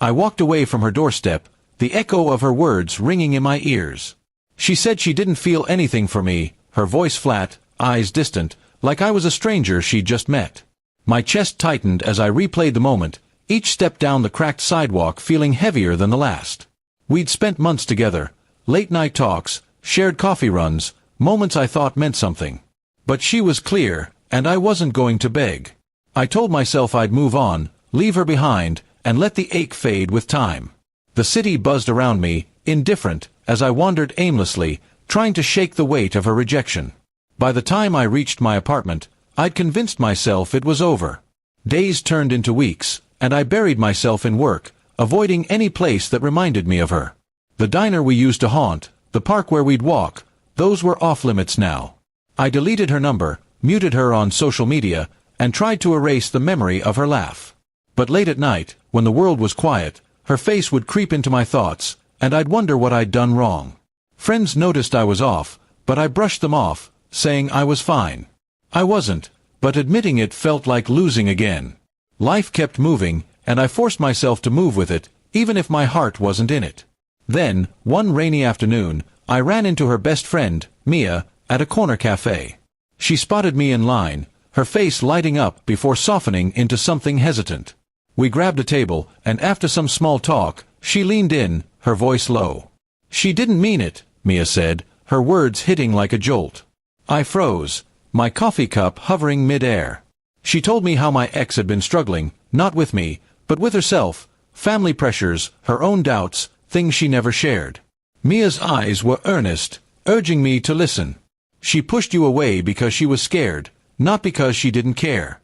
I walked away from her doorstep, the echo of her words ringing in my ears. She said she didn't feel anything for me, her voice flat, eyes distant, like I was a stranger she'd just met. My chest tightened as I replayed the moment, each step down the cracked sidewalk feeling heavier than the last. We'd spent months together, late-night talks, shared coffee runs, moments I thought meant something. But she was clear, and I wasn't going to beg. I told myself I'd move on, leave her behind, and let the ache fade with time. The city buzzed around me, indifferent, as I wandered aimlessly, trying to shake the weight of her rejection. By the time I reached my apartment, I'd convinced myself it was over. Days turned into weeks, and I buried myself in work, avoiding any place that reminded me of her. The diner we used to haunt, the park where we'd walk, those were off-limits now. I deleted her number, muted her on social media, and tried to erase the memory of her laugh. But late at night, when the world was quiet, her face would creep into my thoughts, and I'd wonder what I'd done wrong. Friends noticed I was off, but I brushed them off, saying I was fine. I wasn't, but admitting it felt like losing again. Life kept moving, and I forced myself to move with it, even if my heart wasn't in it. Then, one rainy afternoon, I ran into her best friend, Mia, at a corner cafe. She spotted me in line, her face lighting up before softening into something hesitant. We grabbed a table, and after some small talk, she leaned in, her voice low. She didn't mean it, Mia said, her words hitting like a jolt. I froze, my coffee cup hovering mid-air. She told me how my ex had been struggling, not with me, but with herself, family pressures, her own doubts, things she never shared. Mia's eyes were earnest, urging me to listen. She pushed you away because she was scared, not because she didn't care.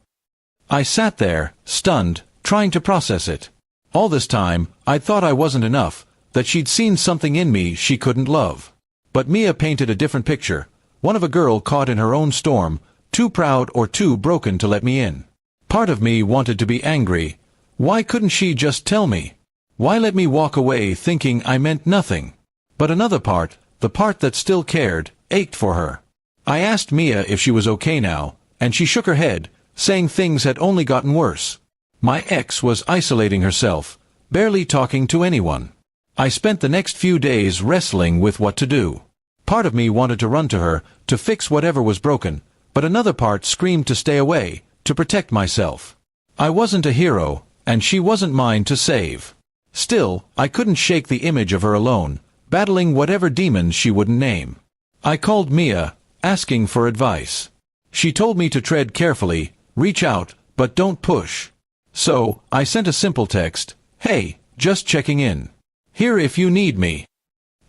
I sat there, stunned, trying to process it. All this time, I'd thought I wasn't enough, that she'd seen something in me she couldn't love. But Mia painted a different picture, one of a girl caught in her own storm, too proud or too broken to let me in. Part of me wanted to be angry. Why couldn't she just tell me? Why let me walk away thinking I meant nothing? But another part, the part that still cared, ached for her. I asked Mia if she was okay now, and she shook her head, saying things had only gotten worse. My ex was isolating herself, barely talking to anyone. I spent the next few days wrestling with what to do. Part of me wanted to run to her, to fix whatever was broken, but another part screamed to stay away, to protect myself. I wasn't a hero, and she wasn't mine to save. Still, I couldn't shake the image of her alone, battling whatever demons she wouldn't name. I called Mia, asking for advice. She told me to tread carefully, reach out, but don't push. So, I sent a simple text, "Hey, just checking in. Here if you need me."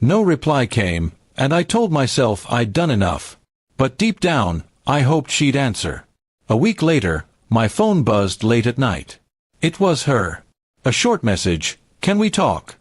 No reply came, and I told myself I'd done enough. But deep down, I hoped she'd answer. A week later, my phone buzzed late at night. It was her. A short message, "Can we talk?"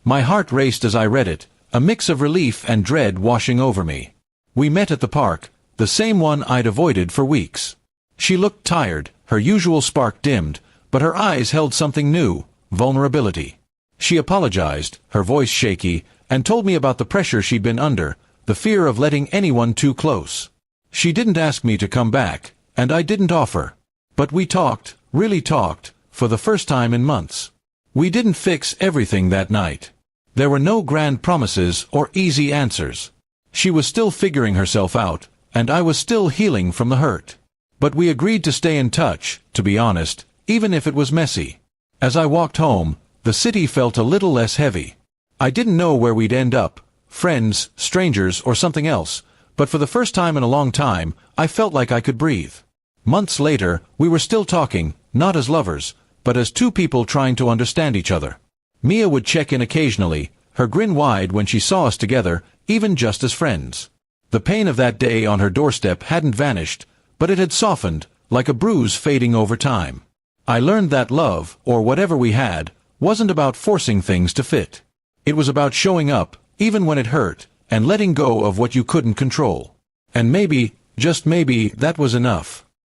My heart raced as I read it, a mix of relief and dread washing over me. We met at the park, the same one I'd avoided for weeks. She looked tired, her usual spark dimmed, but her eyes held something new, vulnerability. She apologized, her voice shaky, and told me about the pressure she'd been under, the fear of letting anyone too close. She didn't ask me to come back, and I didn't offer. But we talked, really talked, for the first time in months. We didn't fix everything that night. There were no grand promises or easy answers. She was still figuring herself out, and I was still healing from the hurt. But we agreed to stay in touch, to be honest, even if it was messy. As I walked home, the city felt a little less heavy. I didn't know where we'd end up, friends, strangers, or something else, but for the first time in a long time, I felt like I could breathe. Months later, we were still talking, not as lovers, but as two people trying to understand each other. Mia would check in occasionally, her grin wide when she saw us together, even just as friends. The pain of that day on her doorstep hadn't vanished, but it had softened, like a bruise fading over time. I learned that love, or whatever we had, wasn't about forcing things to fit. It was about showing up, even when it hurt, and letting go of what you couldn't control. And maybe, just maybe, that was enough.